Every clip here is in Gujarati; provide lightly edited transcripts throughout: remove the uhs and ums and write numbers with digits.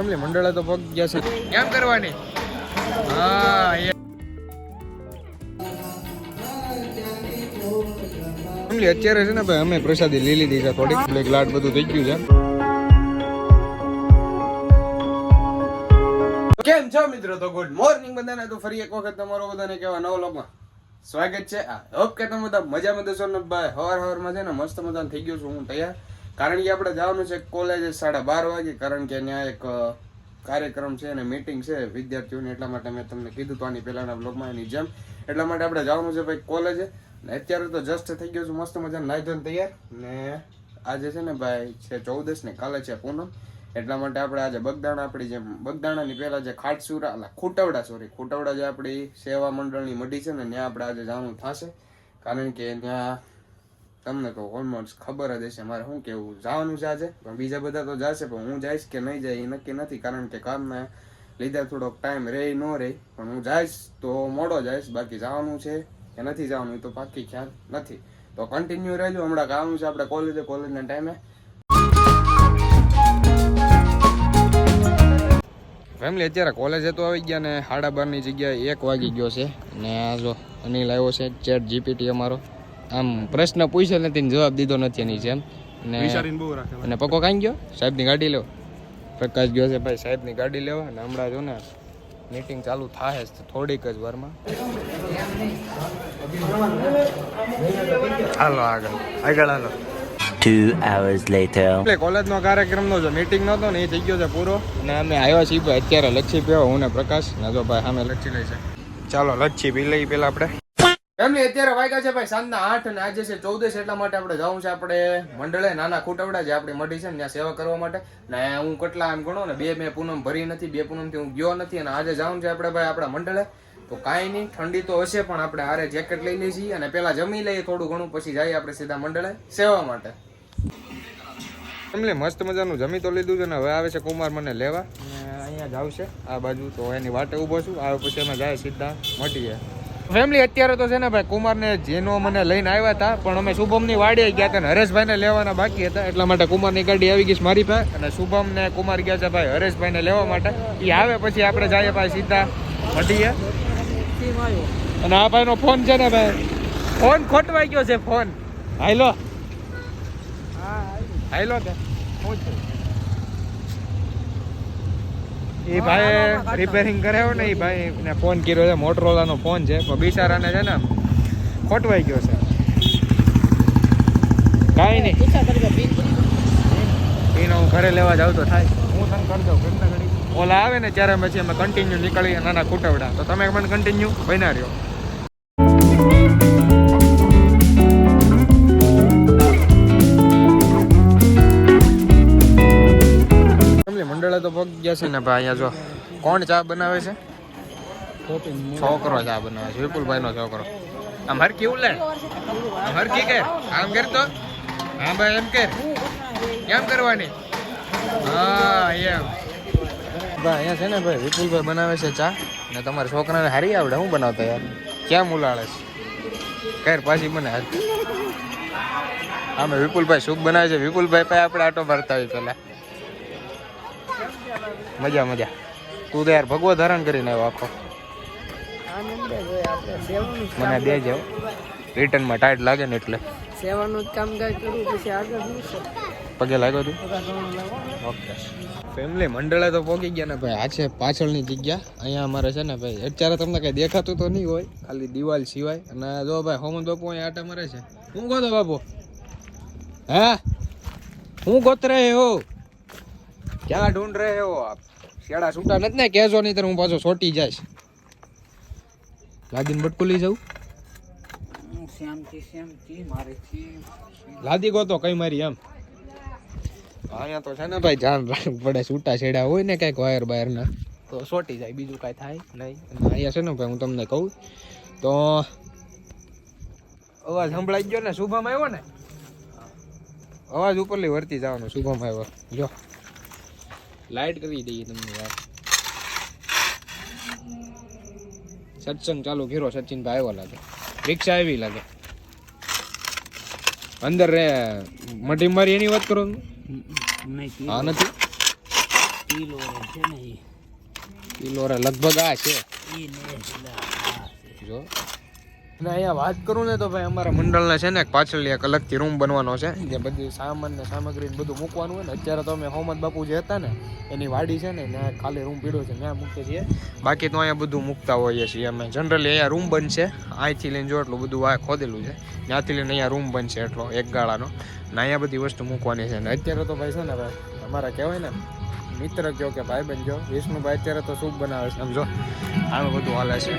ફેમિલી મંડળે તો પગ ગયા છે કેમ કરવાની હા ફેમિલી અત્યારે છે ને ભાઈ અમે પ્રસાદી લઈ લીધી છે થોડીક લાડ બધું થઈ ગયું છે કેમ છો મિત્રો તો ગુડ મોર્નિંગ બધાને તો ફરી એક વખત તમારો બધાને કેવા નવો લોકમાં સ્વાગત છે હોપ કે તમે બધા મજામાં દશો ને ભાઈ હવારમાં છે ને મસ્ત મજાનું થઈ ગયું છું હું તૈયાર કારણ કે આપણે જવાનું છે કોલેજ 12:30 વાગે કારણ કે ત્યાં એક કાર્યક્રમ છે અને મીટિંગ છે વિદ્યાર્થીઓની એટલા માટે મેં તમને કીધું તો આની પહેલાના બ્લોગમાં એની જેમ એટલા માટે આપણે જવાનું છે ભાઈ કોલેજે ને અત્યારે તો જસ્ટ થઈ ગયું છું મસ્ત મજાનું નાઈ ધોઈને તૈયાર ને આજે છે ને ભાઈ છે 14 ને કાલે છે પૂનમ એટલા માટે આપણે આજે બગદાણા આપણી જેમ બગદાણાની પહેલા જે ખૂટવડા જે આપણી સેવા મંડળની મઢી છે ને ત્યાં આપણે આજે જવાનું થશે કારણ કે ત્યાં તમને તો ઓલમોસ્ટ ખબર જ હશે મારે શું કેવું જવાનું છે આજે પણ બીજા બધા તો જશે પણ હું જઈશ કે નહીં જાય એ નક્કી નથી કારણ કે કામના લીધે થોડોક ટાઈમ રહે ન રહે પણ હું જઈશ તો મોડો જઈશ બાકી જવાનું છે કે નથી જવાનું એ તો પાકી ખ્યાલ નથી તો કન્ટિન્યુ રહેજો હમણાં જવાનું છે આપણે કોલેજના ટાઈમે ફેમિલી અત્યારે કોલેજે તો આવી ગયા ને 12:30 જગ્યાએ 1 વાગી ગયો છે ને આ જો અનિલ આવ્યો છે ચેટ જીપીટી અમારો આમ પ્રશ્ન પૂછ્યો નથી ને જવાબ દીધો નથી એની જેમ અને પક્કો કાંઈ ગયો સાહેબની ગાડી લેવો પ્રકાશ ગયો છે ભાઈ સાહેબની ગાડી લેવા અને હમણાં જો ને મીટિંગ ચાલુ થાય છે થોડીક જ વારમાં હાલો આગળ હાલો 2 hours later એટલે કોલેજનો કાર્યક્રમનો જો મીટિંગ નહોતો ને એ થઈ ગયો છે પૂરો અને અમે આવ્યા છીએ ભાઈ અત્યારે લચ્છી પીવા હું ને પ્રકાશ ને જો ભાઈ સામે લચ્છી લઈ છે ચાલો લચ્છી પી લઈ પેલા આપણે એમની અત્યારે વાગ્યા છે ભાઈ સાંજના 8 અને આજે છે 14 એટલા માટે આપણે જવું છે આપણે મંડળે નાના ખૂટવડા જે આપણી મઢી છે ને ત્યાં સેવા કરવા માટે ને હું કેટલા એમ ગણો ને બે પૂનમ ભરી નથી 2 પૂનમથી હું ગયો નથી અને આજે જવું છે આપણે ભાઈ આપણા મંડળે તો કાંઈ નહીં ઠંડી તો હશે પણ આપણે આરે જેકેટ લઈ લઈએ છીએ અને પેલા જમી લઈએ થોડું ઘણું પછી જઈએ આપણે સીધા મંડળે સેવા માટે એમને મસ્ત મજાનું જમી તો લીધું છે ને હવે આવે છે કુમાર મને લેવા અહીંયા જ આવશે આ બાજુ તો એની વાટે ઊભો છું આવે પછી અમે જાય સીધા મટીએ ફેમિલી અત્યારે તો છે ને ભાઈ કુમારને જેનો મને લઈને આવ્યા હતા પણ અમે શુભમની વાડીએ ગયા હતા ને હરેશભાઈને લેવાના બાકી હતા એટલા માટે કુમારની ગાડી આવી ગઈ છે મારી પાસે અને શુભમ ને કુમાર ગયા છે ભાઈ હરેશભાઈને લેવા માટે એ આવે પછી આપણે જઈએ ભાઈ સીધા મટીએ અને આ ભાઈનો ફોન છે ને ભાઈ ફોન ખોટવાઈ ગયો છે ફોન હાલો કે એ ભાઈ રિપેરિંગ કરાવ્યો ને એ ભાઈ ને ફોન કર્યો છે મોટરોલાનો ફોન છે પણ બિચારાને છે ને ખોટવાઈ ગયો છે કાંઈ નહીં એને હું ઘરે લેવા જાઉં તો થાય હું તને કરી દઉં કેટલા ઘડી ઓલા આવે ને ત્યારે પછી અમે કન્ટિન્યુ નીકળીએ નાના ખૂટવડા તો તમે મને કન્ટિન્યુ બન્યા રહ્યો મંડળે તો પગ ગયા છે ને ભાઈ અહીંયા જો કોણ ચા બનાવે છે છોકરો ચા બનાવે છે વિપુલભાઈ નો છોકરો આમ હરકી ઉલે આમ હરકી કે આમ કરતો હા ભાઈ એમ કે કેમ કરવાની હા એમ ભાઈ અહીંયા છે ને ભાઈ વિપુલભાઈ બનાવે છે ચા ને તમારા છોકરાને હારી આવડે હું બનાવતા યાર ક્યાં મુલાળે છે કર પાછી મને આમે વિપુલભાઈ સૂપ બનાવે છે વિપુલભાઈ પાસે આપણે આટો મારતા હોય પેલા મજા તું તો યાર ભગવો ધારણ કરીને આવ્યો આખો મને દે જાવ રિટર્નમાં ટાઈટ લાગે ને એટલે સેવાનું કામ કરું પછી આગળ પગે લાગ્યો તું ઓકે ફેમિલી મંડળે તો પહોંચી ગયા ને ભાઈ આ છે પાછળની જગ્યા અહીંયા અમારે છે ને ભાઈ અત્યારે તમને કઈ દેખાતું તો નહીં હોય ખાલી દિવાલ સિવાય અને જો ભાઈ હોમન બાપુ અહીંયા આટા મારે છે હું ગોતો બાપુ હે હું ગોત રહે હો ક્યાં ઢૂંઢ રહે હો આપ શેડા છૂટા નથી ને કહેજો નહીં તો હું પાછો છોટી જઈશ લાદીને બટકું લઈ જાઉં લાદી ગોતો કઈ મારી એમ અહીંયા તો છે ને ભાઈ ધ્યાન રાખવું પડે છૂટા છેડા હોય ને કઈક વાયર બાયર ના તો છોટી જાય બીજું કઈ થાય નહીં અહીંયા છે ને ભાઈ હું તમને કહું તો અવાજ સંભળાઈ ગયો ને શુભમ આવ્યો ને અવાજ ઉપરલી વર્તી જવાનો શુભમ આવ્યો જો લાઈટ કરી દઈએ તમને યાર સત્સંગ ચાલુ કર્યો સચિન ભાઈ આવ્યો લાગે રિક્ષા આવી લાગે અંદર રે મઢી મારી એની વાત કરો હા નથી કિલો રે લગભગ આ છે જો. અને અહીંયા વાત કરું ને તો ભાઈ અમારા મંડળના છે ને પાછળ એક અલગથી રૂમ બનવાનો છે જ્યાં બધી સામાન ને સામગ્રી બધું મૂકવાનું હોય ને. અત્યારે તો અમે હોમદ બાપુ જે હતા ને એની વાડી છે ને ત્યાં ખાલી રૂમ પીડ્યો છે ત્યાં મૂકીએ છીએ. બાકી તો અહીંયા બધું મૂકતા હોઈએ છીએ અમે જનરલી. અહીંયા રૂમ બનશે અહીંથી લઈને જો એટલું બધું આ ખોદેલું છે ત્યાંથી લઈને અહીંયા રૂમ બનશે એટલો એક ગાળાનો ને અહીંયા બધી વસ્તુ મૂકવાની છે. ને અત્યારે તો ભાઈ છે ને ભાઈ અમારા કહેવાય ને મિત્ર કહો કે ભાઈ બન જો વિષ્ણુભાઈ અત્યારે તો સૂપ બનાવે છે સમજો આનું બધું હાલે છે.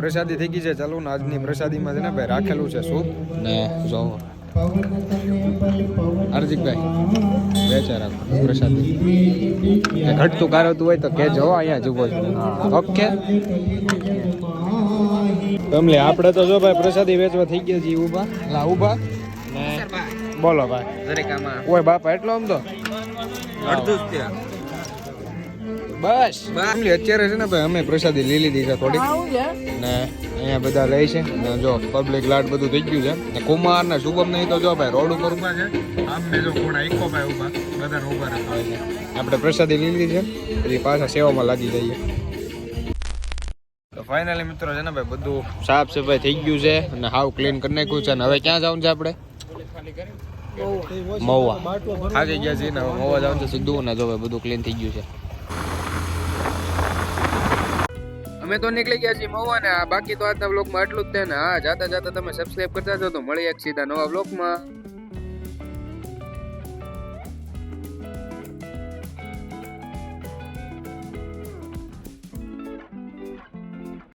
પ્રસાદી થઈ ગઈ છે. ચાલો ને આજની પ્રસાદીમાં છે ને ભાઈ રાખેલું છે સૂપ ને જો હાર્દિકભાઈ વેચા રાખો પ્રસાદી ઘટતું કારવતું હોય તો કે જો અહીંયા જુઓ ઓકે. તમને આપણે તો જો ભાઈ પ્રસાદી વેચવા થઈ ગયા છીએ ઊભા ને બોલો ભાઈ કોઈ બાપા એટલો આમ તો બસ અત્યારે છે ને ભાઈ અમે પ્રસાદી લઈ લીધી છે થોડીક ને અહીંયા બધા લે છે ને જો પબ્લિક લાટ બધું થઈ ગયું છે ને કુમાર ને શુભમ નહીં તો જો ભાઈ રોડ ઉપર ઉભા છે આમ ને જો કોણા ઇકો ભાઈ ઉભા બધા ઉભા રાખવા છે. આપણે પ્રસાદી લઈ લીધી છે પછી પાછા સેવામાં લાગી જઈએ. તો ફાઇનલી મિત્રો છે ને ભાઈ બધું સાફ સફાઈ થઈ ગયું છે અને હાવ ક્લીન કરી નાખ્યું છે. ને હવે ક્યાં જવાનું છે આપણે મહુવા થાકી ગયા છીએ ને હવે મહુવા જવાનું છે સીધું ને જો ભાઈ બધું ક્લીન થઈ ગયું છે. અમે તો નીકળી ગયા છીએ મહુવા ને બાકી તો આજના બ્લોગમાં એટલું જ છે ને. હા જાતા જાતા તમે સબસ્ક્રાઇબ કરતા જાઓ તો મળી એક સીધા નવા બ્લોગમાં.